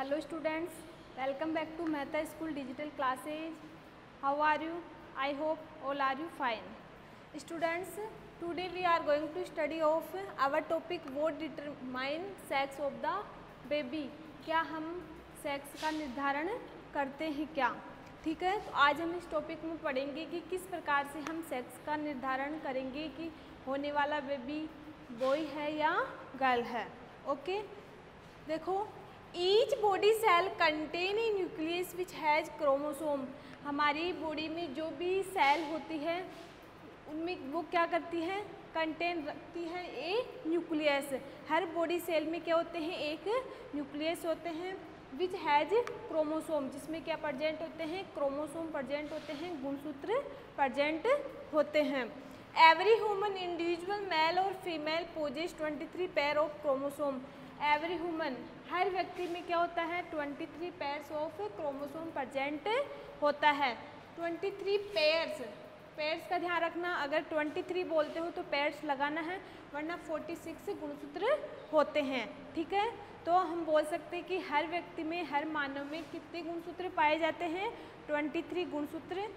Hello students, welcome back to Mehta School Digital Classes. How are you? I hope all are you fine. Students, today we are going to study of our topic what determine sex of the baby. क्या हम sex का निर्धारण करते हैं क्या? ठीक है, तो आज हम इस टॉपिक में पढ़ेंगे कि किस प्रकार से हम सेक्स का निर्धारण करेंगे कि होने वाला बेबी बॉय है या गर्ल है. ओके, देखो, each body cell contain a nucleus which has chromosome. हमारी बॉडी में जो भी सेल होती है उनमें वो क्या करती है, कंटेन रखती है ए न्यूक्लियस. हर बॉडी सेल में क्या होते हैं, एक न्यूक्लियस होते हैं विच हैज़ क्रोमोसोम, जिसमें क्या प्रेजेंट होते हैं, क्रोमोसोम प्रेजेंट होते हैं, गुणसूत्र प्रेजेंट होते हैं. एवरी ह्यूमन इंडिविजुअल मेल और female possess 23 pair of chromosome. Every human, हर व्यक्ति में क्या होता है, 23 पेयर्स ऑफ क्रोमोसोम प्रेजेंट होता है. 23 पेयर्स का ध्यान रखना, अगर 23 बोलते हो तो पेयर्स लगाना है, वरना 46 गुणसूत्र होते हैं. ठीक है, तो हम बोल सकते हैं कि हर व्यक्ति में, हर मानव में कितने गुणसूत्र पाए जाते हैं, 23 गुणसूत्र,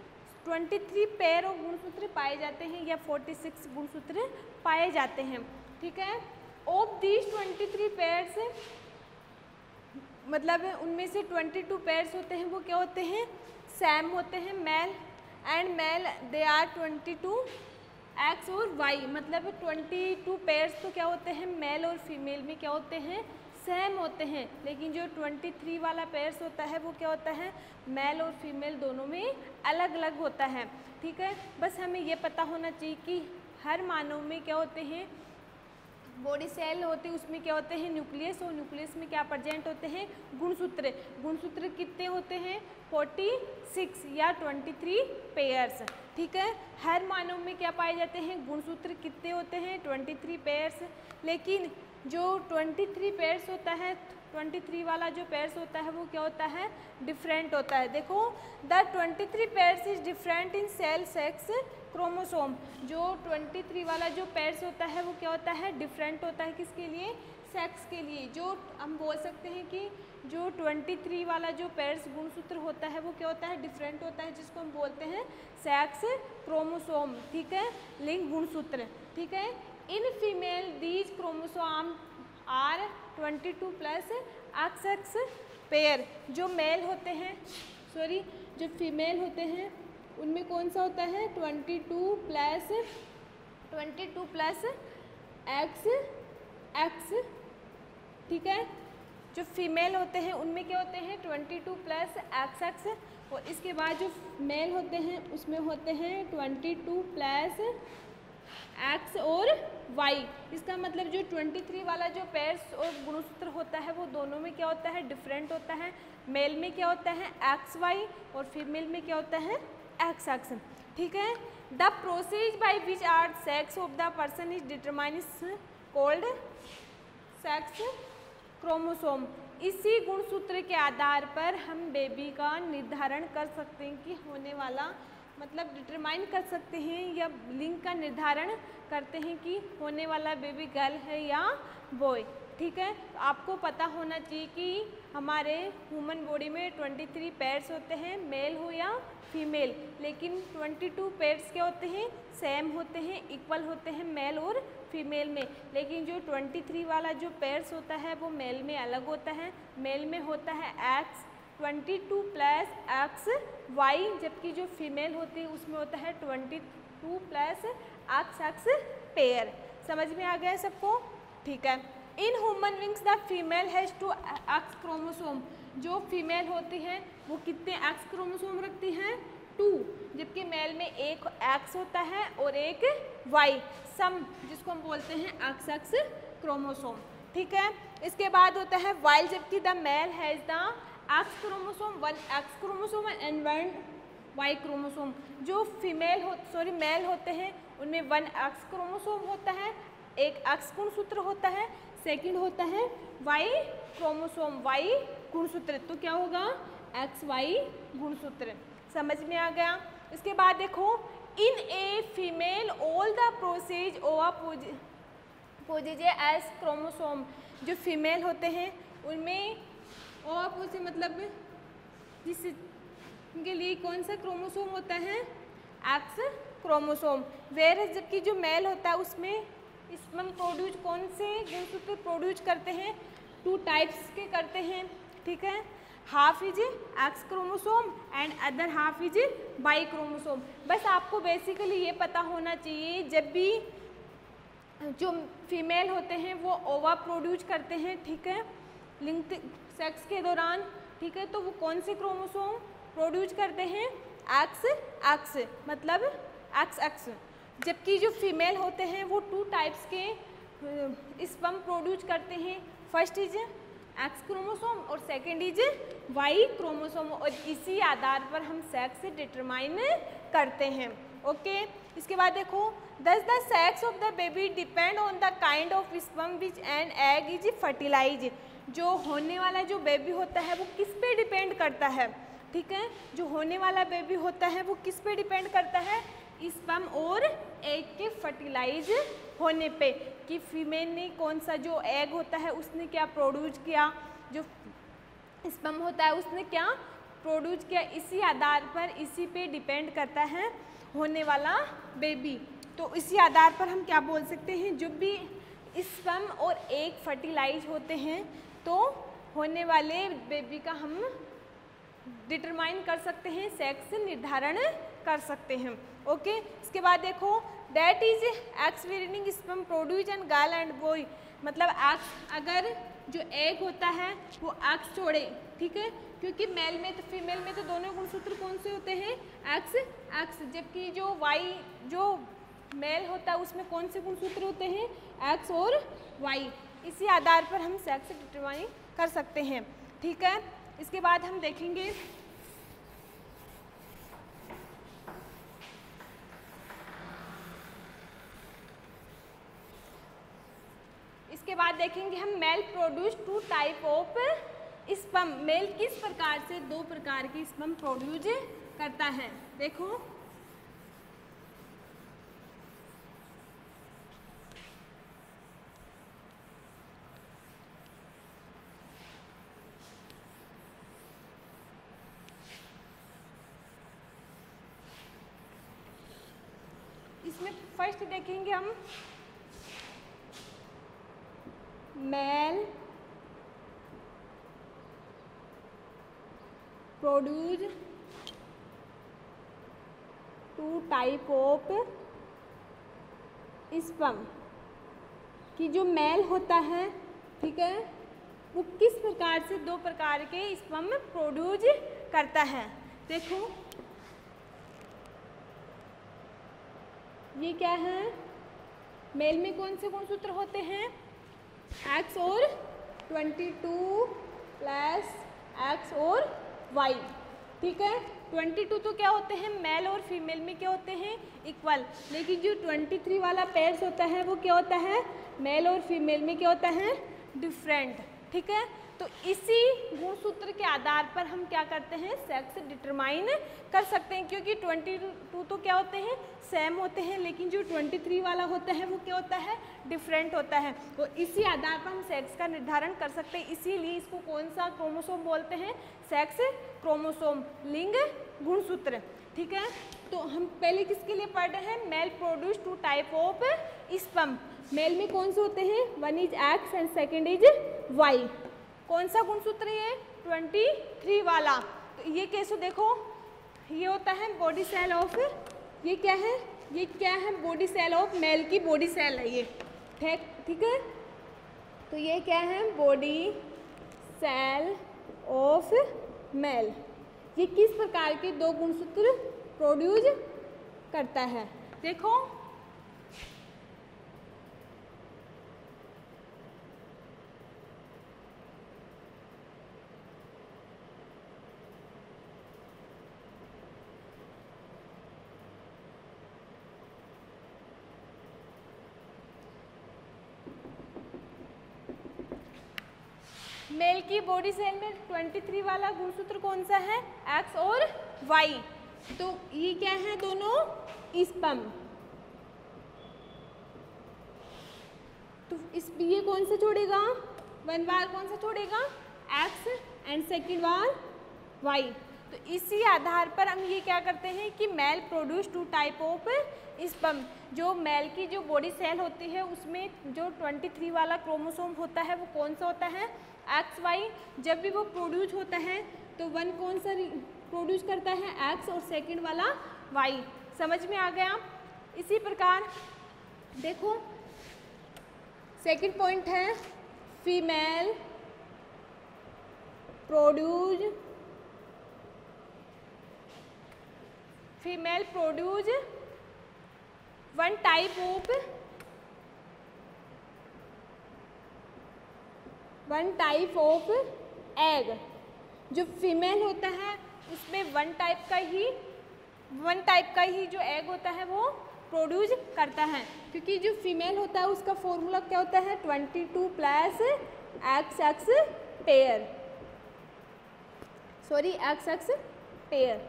23 पेयर ऑफ गुणसूत्र पाए जाते हैं या 46 गुणसूत्र पाए जाते हैं. ठीक है, ऑफ दीज 23 पेयर्स, मतलब उनमें से 22 पेयर्स होते हैं वो क्या होते हैं, सेम होते हैं, male and male they are 22 X और वाई. मतलब 22 पेयर्स तो क्या होते हैं, मेल और फीमेल में क्या होते हैं, सेम होते हैं. लेकिन जो 23 वाला पेयर्स होता है वो क्या होता है, मेल और फीमेल दोनों में अलग अलग होता है. ठीक है, बस हमें ये पता होना चाहिए कि हर मानव में क्या होते हैं, बॉडी सेल होती है उसमें क्या होते हैं, न्यूक्लियस, और न्यूक्लियस में क्या प्रेजेंट होते हैं, गुणसूत्र. गुणसूत्र कितने होते हैं, 46 या 23 पेयर्स. ठीक है, हर मानव में क्या पाए जाते हैं, गुणसूत्र कितने होते हैं, 23 पेयर्स. लेकिन जो 23 पेयर्स होता है, 23 वाला जो पेयर्स होता है वो क्या होता है, डिफरेंट होता है. देखो, the 23 pairs is different in cell sex chromosome. जो 23 वाला जो पेयर्स होता है वो क्या होता है, डिफरेंट होता है. किसके लिए, सेक्स के लिए. जो हम बोल सकते हैं कि जो 23 वाला जो पेयर्स गुणसूत्र होता है वो क्या होता है, डिफरेंट होता है, जिसको हम बोलते हैं सेक्स क्रोमोसोम. ठीक है, लिंग गुणसूत्र. ठीक है, in female these chromosome are 22 plus XX pair. जो मेल होते हैं, जो फीमेल होते हैं उनमें कौन सा होता है, 22 प्लस XX. ठीक है, जो फीमेल होते हैं उनमें क्या होते हैं, 22 प्लस XX, और इसके बाद जो मेल होते हैं उसमें होते हैं 22 प्लस X और Y. इसका मतलब जो 23 वाला जो पेयर्स और गुणसूत्र होता है वो दोनों में क्या होता है, डिफरेंट होता है. मेल में क्या होता है, XY, और फीमेल में क्या होता है, XX. ठीक है, the process by which are sex of the person is determine is called sex chromosome. इसी गुणसूत्र के आधार पर हम बेबी का निर्धारण कर सकते हैं कि होने वाला, मतलब डिटरमाइन कर सकते हैं या लिंग का निर्धारण करते हैं कि होने वाला बेबी गर्ल है या बॉय. ठीक है, तो आपको पता होना चाहिए कि हमारे ह्यूमन बॉडी में 23 पेयर्स होते हैं, मेल हो या फीमेल. लेकिन 22 पेयर्स क्या होते हैं, सेम होते हैं, इक्वल होते हैं मेल और फीमेल में. लेकिन जो 23 वाला जो पेयर्स होता है वो मेल में अलग होता है. मेल में होता है X 22 प्लस XY, जबकि जो फीमेल होती है उसमें होता है 22 प्लस XX पेयर. समझ में आ गया सबको. ठीक है, in human wings the female has 2 X chromosome. जो फीमेल होती है वो कितने X क्रोमोसोम रखती हैं, 2, जबकि मेल में एक X होता है और एक Y, सम, जिसको हम बोलते हैं XX क्रोमोसोम. ठीक है, इसके बाद होता है वाइल, जबकि the male has the X chromosome, 1 X chromosome and 1 Y chromosome. जो मेल होते हैं उनमें 1 X क्रोमोसोम होता है, एक X गुणसूत्र होता है, सेकंड होता है Y क्रोमोसोम, Y गुणसूत्र. तो क्या होगा, XY गुणसूत्र. समझ में आ गया. इसके बाद देखो, in a female all the processes possesses S chromosome. जो फीमेल होते हैं उनमें ओवापोसिट मतलब जिसके लिए कौन सा क्रोमोसोम होता है, एक्स क्रोमोसोम। वेयर जबकि जो मेल होता है उसमें स्पर्म प्रोड्यूस कौन से गुणसूत्र प्रोड्यूस करते हैं, 2 टाइप्स के करते हैं, ठीक है। Half is X chromosome and other half is Y chromosome. बस आपको बेसिकली ये पता होना चाहिए जब भी जो फीमेल होते हैं वो ओवा प्रोड्यूस करते हैं, ठीक है, लिंग सेक्स के दौरान, ठीक है, तो वो कौन से क्रोमोसोम प्रोड्यूस करते हैं, एक्स एक्स मतलब एक्स एक्स। जबकि जो फीमेल होते हैं वो 2 टाइप्स के स्पर्म प्रोड्यूस करते हैं, फर्स्ट इज एक्स क्रोमोसोम और सेकंड इज वाई क्रोमोसोम, और इसी आधार पर हम सेक्स डिटरमाइन करते हैं, ओके। इसके बाद देखो, thus the sex of the baby depend on the kind of sperm which and egg is fertilize. जो होने वाला जो बेबी होता है वो किस पे डिपेंड करता है, ठीक है, जो होने वाला बेबी होता है वो किस पे डिपेंड करता है, स्पर्म और एग के फर्टिलाइज होने पे, कि फीमेल ने कौन सा जो एग होता है उसने क्या प्रोड्यूस किया, जो स्पर्म होता है उसने क्या प्रोड्यूस किया, इसी आधार पर इसी पे डिपेंड करता है होने वाला बेबी। तो इसी आधार पर हम क्या बोल सकते हैं, जो भी स्पर्म और एग फर्टिलाइज होते हैं तो होने वाले बेबी का हम डिटरमाइन कर सकते हैं, सेक्स निर्धारण कर सकते हैं, ओके। इसके बाद देखो, that is X bearing sperm produce and girl and boy, मतलब एक्स, अगर जो एग होता है वो एक्स छोड़े, ठीक है, क्योंकि मेल में तो फीमेल में तो दोनों गुणसूत्र कौन से होते हैं, एक्स एक्स, जबकि जो वाई जो मेल होता है उसमें कौन से गुणसूत्र होते हैं, एक्स और वाई। इसी आधार पर हम सेक्स डिटरमाइन कर सकते हैं, ठीक है। इसके बाद हम देखेंगे हम male produce 2 type of sperm. Male किस प्रकार से 2 प्रकार के स्पर्म प्रोड्यूस करता है, देखो इसमें फर्स्ट देखेंगे हम male produce 2 type of sperm, कि जो मेल होता है, ठीक है, वो किस प्रकार से 2 प्रकार के स्पर्म प्रोड्यूस करता है। देखो ये क्या है, मेल में कौन से गुणसूत्र होते हैं, एक्स और 22 प्लस एक्स और वाई, ठीक है। 22 तो क्या होते हैं, मेल और फीमेल में क्या होते हैं, इक्वल, लेकिन जो 23 वाला पेयर्स होता है वो क्या होता है, मेल और फीमेल में क्या होता है, डिफरेंट, ठीक है। तो इसी गुणसूत्र के आधार पर हम क्या करते हैं, सेक्स डिटरमाइन कर सकते हैं, क्योंकि 22 तो क्या होते हैं, सेम होते हैं, लेकिन जो 23 वाला होता है वो क्या होता है, डिफरेंट होता है। तो इसी आधार पर हम सेक्स का निर्धारण कर सकते हैं, इसीलिए इसको कौन सा क्रोमोसोम बोलते हैं, सेक्स क्रोमोसोम, लिंग गुणसूत्र, ठीक है। तो हम पहले किसके लिए पढ़ रहे हैं, male produce 2 type of sperm. Male में कौन से होते हैं, 1 is X and second is Y. कौन सा गुणसूत्र है, 23 वाला। तो ये कैसे देखो, ये होता है बॉडी सेल ऑफ, ये क्या है, ये क्या है, बॉडी सेल ऑफ मेल की बॉडी सेल है ये, ठीक है। तो ये क्या है, बॉडी सेल ऑफ मेल। ये किस प्रकार के 2 गुणसूत्र प्रोड्यूस करता है, देखो मेल की बॉडी सेल में 23 वाला गुणसूत्र कौन सा है, एक्स और वाई। तो ये क्या है, दोनों स्पर्म। तो इस ये कौन सा छोड़ेगा, 1 बार कौन सा छोड़ेगा, X and second one Y. तो इसी आधार पर हम ये क्या करते हैं कि mail produce 2 type of sperm. जो मेल की जो बॉडी सेल होती है उसमें जो 23 वाला क्रोमोसोम होता है वो कौन सा होता है, एक्स वाई। जब भी वो प्रोड्यूस होता है तो वन कौन सा प्रोड्यूस करता है, एक्स, और सेकंड वाला वाई। समझ में आ गया। इसी प्रकार देखो सेकंड पॉइंट है female produce one type of egg. जो फीमेल होता है उसमें वन टाइप का ही जो एग होता है वो प्रोड्यूस करता है, क्योंकि जो फीमेल होता है उसका फॉर्मूला क्या होता है 22 प्लस XX पेयर,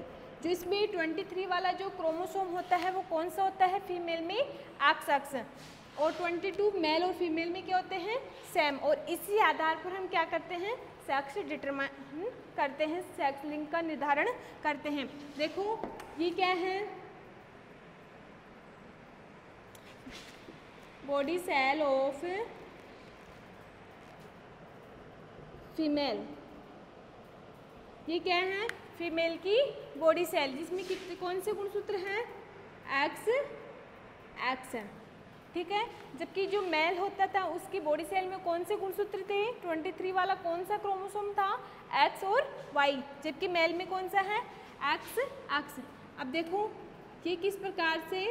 जो इसमें 23 वाला जो क्रोमोसोम होता है वो कौन सा होता है, फीमेल में XX, और 22 मेल और फीमेल में क्या होते हैं, सेम। और इसी आधार पर हम क्या करते हैं, सेक्स डिटरमाइन करते हैं, सेक्स लिंग का निर्धारण करते हैं। देखो ये क्या है, बॉडी सेल ऑफ फीमेल। ये क्या है, फीमेल की बॉडी सेल, जिसमें कितने कौन से गुणसूत्र हैं, एक्स, ठीक है। जबकि जो मेल होता था उसकी बॉडी सेल में कौन से गुणसूत्र थे, 23 वाला कौन सा क्रोमोसोम था, एक्स और वाई। जबकि मेल में कौन सा है, एक्स। अब देखो ये किस प्रकार से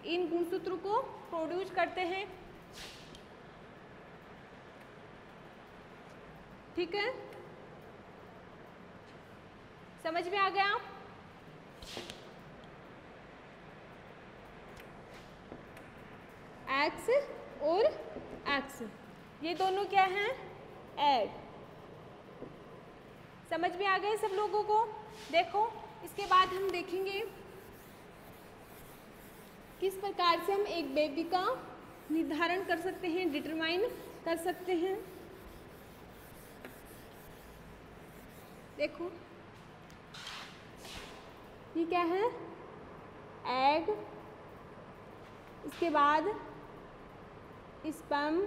इन गुणसूत्रों को प्रोड्यूस करते हैं, ठीक है, समझ में आ गया। एक्स और एक्स ये दोनों क्या हैं, एग। समझ में आ गए सब लोगों को। देखो इसके बाद हम देखेंगे किस प्रकार से हम एक बेबी का निर्धारण कर सकते हैं, डिटरमाइन कर सकते हैं। देखो ये क्या है, एग, इसके बाद स्पर्म,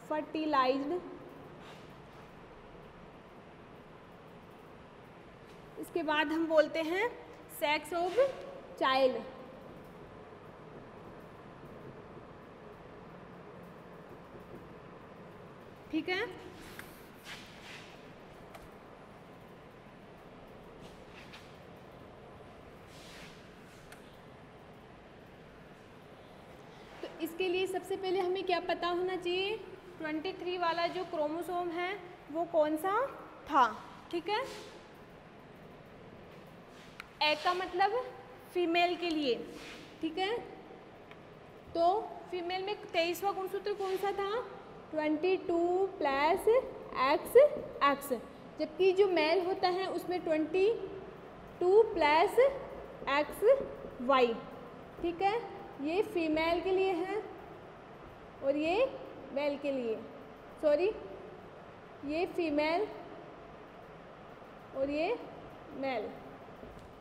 फर्टिलाइज्ड, इसके बाद हम बोलते हैं सेक्स ऑफ चाइल्ड। ठीक है, तो इसके लिए सबसे पहले हमें क्या पता होना चाहिए, 23 वाला जो क्रोमोसोम है वो कौन सा था। ठीक है, ए का मतलब फीमेल के लिए। ठीक है, तो फीमेल में 23वां गुणसूत्र कौन सा था, 22 प्लस एक्स। जबकि जो मेल होता है उसमें 22 प्लस XY। ठीक है, ये फीमेल के लिए है और ये मेल के लिए, सॉरी ये फीमेल और ये मेल।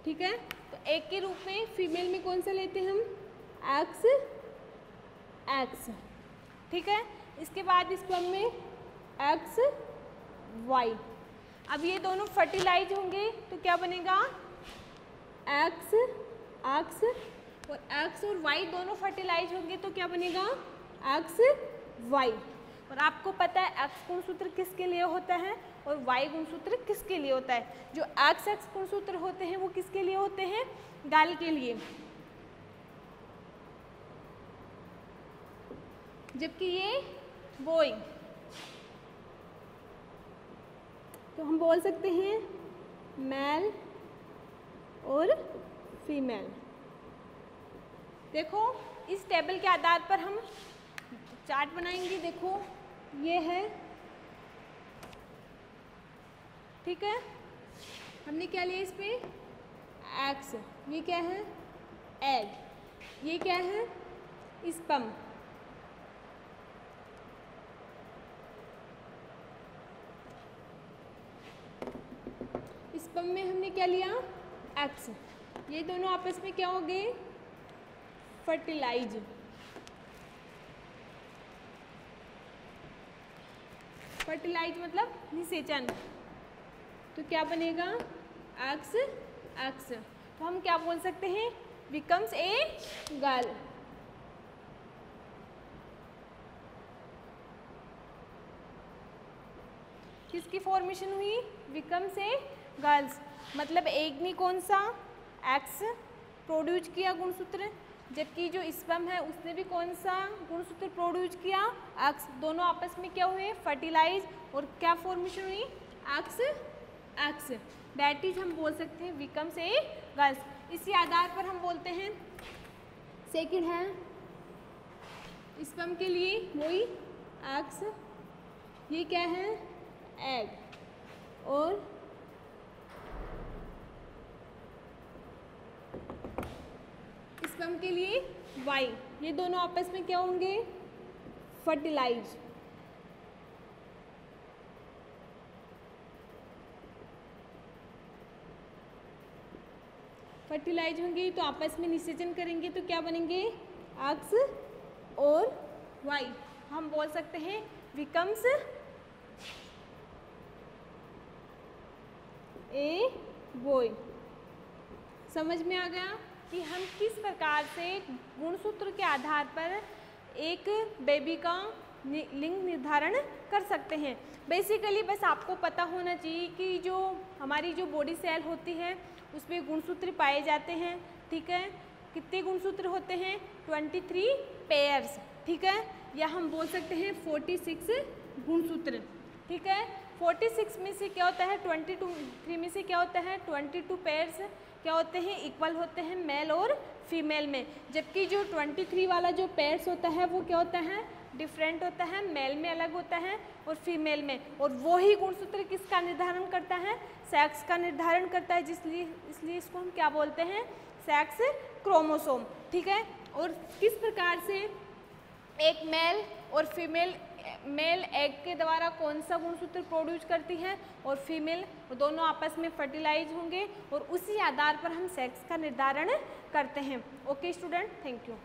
ठीक है, तो एक के रूप में फीमेल में कौन सा लेते हैं हम, एक्स। ठीक है, इसके बाद स्पर्म में XY। अब ये दोनों फर्टिलाइज होंगे तो क्या बनेगा, एक्स और एक्स और वाई दोनों फर्टिलाइज होंगे तो क्या बनेगा, XY। और आपको पता है एक्स गुणसूत्र किसके लिए होता है और वाई गुणसूत्र किसके लिए होता है। जो एक्स गुणसूत्र होते हैं वो किसके लिए होते हैं, गर्ल के लिए, जबकि ये बॉय। तो हम बोल सकते हैं मेल और फीमेल। देखो इस टेबल के आधार पर हम चार्ट बनाएंगे। देखो ये है, ठीक है, हमने क्या लिया इस पे, एक्स, ये क्या है, एग, ये क्या है, स्पर्म। स्पर्म में हमने क्या लिया, एक्स। ये दोनों आपस में क्या हो गए, फर्टिलाइज। फर्टिलाइज मतलब निषेचन। तो क्या बनेगा, एक्स एक्स। तो हम क्या बोल सकते हैं, बिकम्स ए गर्ल। किसकी फॉर्मेशन हुई, बिकम्स ए गर्ल्स। मतलब एक ने कौन सा, एक्स प्रोड्यूस किया गुणसूत्र, जबकि जो स्पर्म है उसने भी कौन सा गुणसूत्र प्रोड्यूस किया, एक्स। दोनों आपस में क्या हुए, फर्टिलाइज, और क्या फॉर्मेशन हुई, एक्स एक्स। दैट इज हम बोल सकते हैं बिकम्स ए गर्ल्स। इसी आधार पर हम बोलते हैं सेकंड है स्पर्म के लिए वही एक्स, ये क्या है, एग, और स्पर्म के लिए वाई। ये दोनों आपस में क्या होंगे, फर्टिलाइज। फर्टिलाइज होंगे तो आपस में निषेचन करेंगे तो क्या बनेंगे, एक्स और वाई। हम बोल सकते हैं बिकम्स ए बॉय। समझ में आ गया कि हम किस प्रकार से गुणसूत्र के आधार पर एक बेबी का लिंग निर्धारण कर सकते हैं। बेसिकली बस आपको पता होना चाहिए कि जो हमारी जो बॉडी सेल होती है उसमें गुणसूत्र पाए जाते हैं, ठीक है। कितने गुणसूत्र होते हैं, 23 पेयर्स, ठीक है, या हम बोल सकते हैं 46 गुणसूत्र, ठीक है। 46 में से क्या होता है, 23 में से क्या होता है, 22 पेयर्स क्या होते हैं, इक्वल होते हैं मेल और फीमेल में, जबकि जो 23 वाला जो पेयर्स होता है वो क्या होता है, डिफरेंट होता है, मेल में अलग होता है और फीमेल में। और वही गुणसूत्र किसका निर्धारण करता है, सेक्स का निर्धारण करता है, इसलिए इसको हम क्या बोलते हैं, सेक्स क्रोमोसोम, ठीक है। और किस प्रकार से एक मेल और फीमेल, मेल एग के द्वारा कौन सा गुणसूत्र प्रोड्यूस करती है और फीमेल, दोनों आपस में फर्टिलाइज होंगे और उसी आधार पर हम सेक्स का निर्धारण करते हैं। Okay student, thank you.